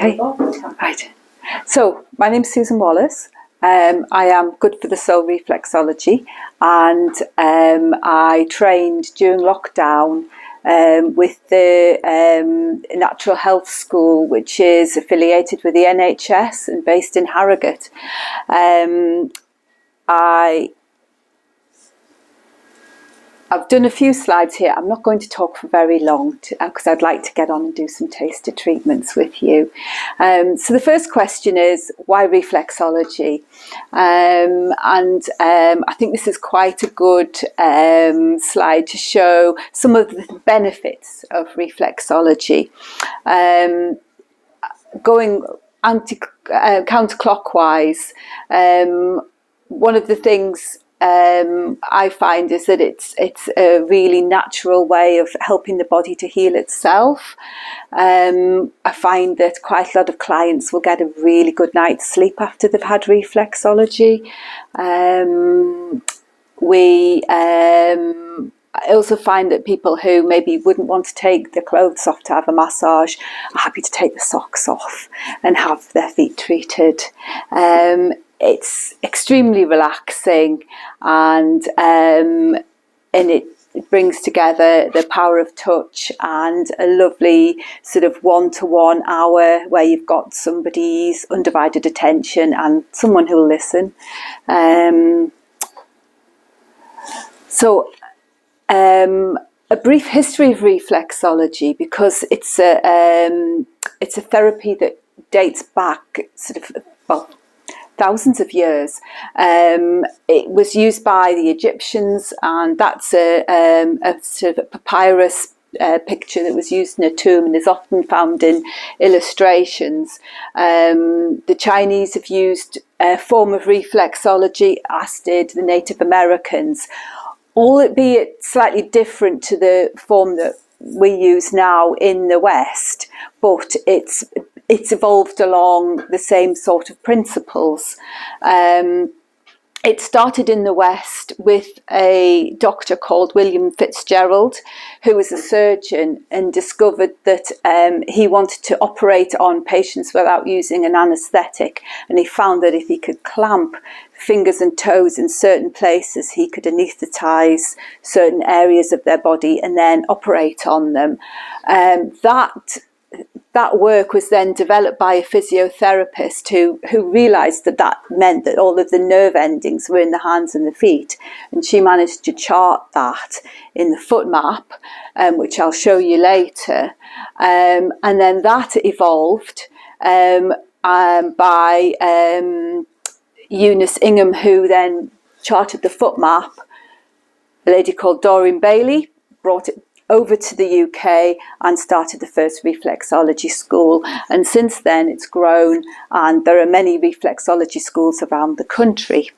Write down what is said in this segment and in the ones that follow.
Okay, right. So my name's Susan Wallace. I am good for the soul reflexology, and I trained during lockdown with the Natural Health School, which is affiliated with the NHS and based in Harrogate. I've done a few slides here. I'm not going to talk for very long because I'd like to get on and do some taster treatments with you. So the first question is, why reflexology? I think this is quite a good slide to show some of the benefits of reflexology. Going counterclockwise, one of the things I find is that it's a really natural way of helping the body to heal itself. I find that quite a lot of clients will get a really good night's sleep after they've had reflexology. I also find that people who maybe wouldn't want to take their clothes off to have a massage are happy to take the socks off and have their feet treated. It's extremely relaxing, and it brings together the power of touch and a lovely sort of one-to-one hour where you've got somebody's undivided attention and someone who'll listen. A brief history of reflexology, because it's a therapy that dates back thousands of years. It was used by the Egyptians, and that's a sort of a papyrus picture that was used in a tomb and is often found in illustrations. The Chinese have used a form of reflexology, as did the Native Americans, albeit slightly different to the form that we use now in the West, but it's evolved along the same sort of principles. It started in the West with a doctor called William Fitzgerald, who was a surgeon and discovered that he wanted to operate on patients without using an anaesthetic. And he found that if he could clamp fingers and toes in certain places, he could anaesthetise certain areas of their body and then operate on them. That work was then developed by a physiotherapist who realised that meant that all of the nerve endings were in the hands and the feet. And she managed to chart that in the foot map, which I'll show you later. And then that evolved by Eunice Ingham, who then charted the foot map. A lady called Doreen Bailey brought it over to the UK and started the first reflexology school, and since then it's grown, and there are many reflexology schools around the country.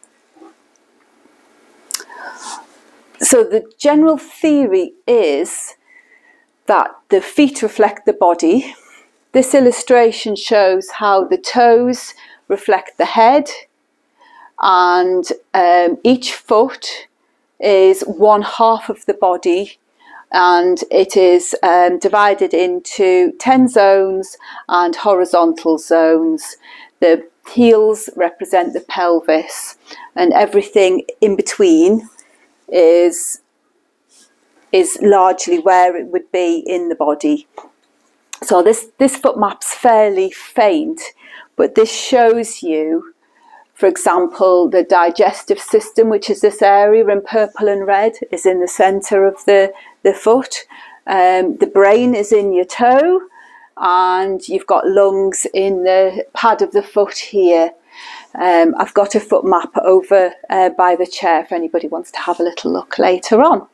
So the general theory is that the feet reflect the body. This illustration shows how the toes reflect the head, and each foot is one half of the body, and it is divided into 10 zones and horizontal zones. The heels represent the pelvis, and everything in between is largely where it would be in the body. So this foot map's fairly faint, but this shows you, for example, the digestive system, which is this area in purple and red, is in the centre of the foot. The brain is in your toe, and you've got lungs in the pad of the foot here. I've got a foot map over by the chair if anybody wants to have a little look later on.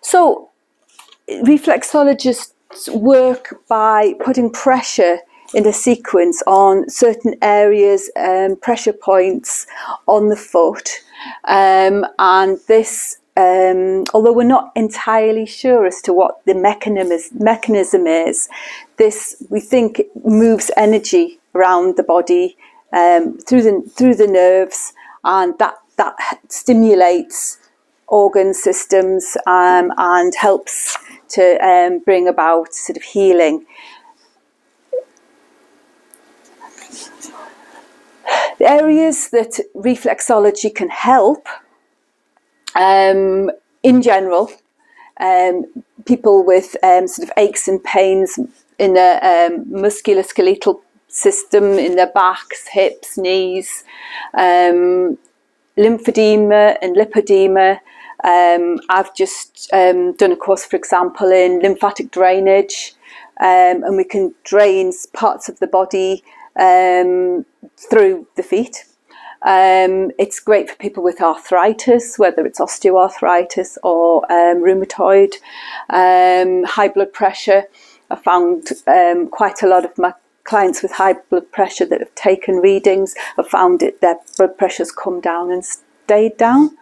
So reflexologists work by putting pressure in a sequence on certain areas, pressure points on the foot, and this, although we're not entirely sure as to what the mechanism is, this, we think, moves energy around the body through the nerves, and that stimulates organ systems and helps to bring about sort of healing. areas that reflexology can help, in general, people with sort of aches and pains in the musculoskeletal system, in their backs, hips, knees, lymphedema and lipedema. I've just done a course, for example, in lymphatic drainage, and we can drain parts of the body through the feet. It's great for people with arthritis, whether it's osteoarthritis or rheumatoid, high blood pressure. I found quite a lot of my clients with high blood pressure that have taken readings have found their blood pressures come down and stayed down.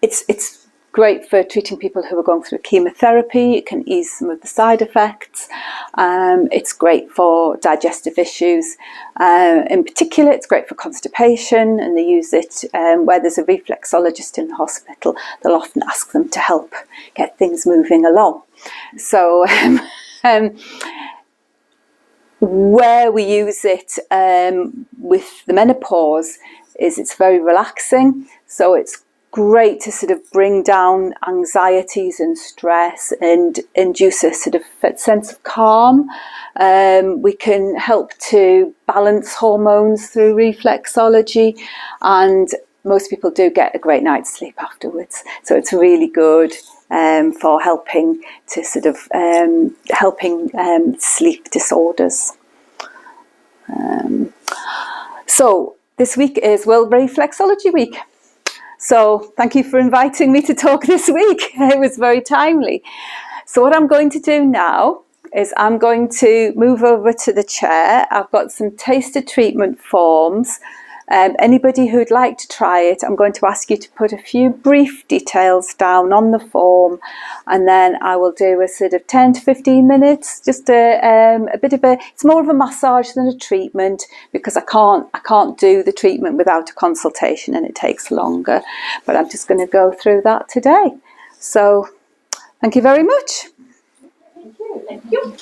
It's great for treating people who are going through chemotherapy. It can ease some of the side effects. It's great for digestive issues. In particular, it's great for constipation, and they use it where there's a reflexologist in the hospital. They'll often ask them to help get things moving along. So where we use it with the menopause is it's very relaxing. So it's great to sort of bring down anxieties and stress and induce a sort of sense of calm. We can help to balance hormones through reflexology, and most people do get a great night's sleep afterwards. So it's really good for helping to sort of sleep disorders. So this week is World Reflexology Week. So thank you for inviting me to talk this week. It was very timely. So what I'm going to do now is I'm going to move over to the chair. I've got some taster treatment forms. Anybody who'd like to try it, I'm going to ask you to put a few brief details down on the form, and then I will do a sort of 10 to 15 minutes, just a bit of it's more of a massage than a treatment, because I can't do the treatment without a consultation and it takes longer, but I'm just going to go through that today. So thank you very much. Thank you.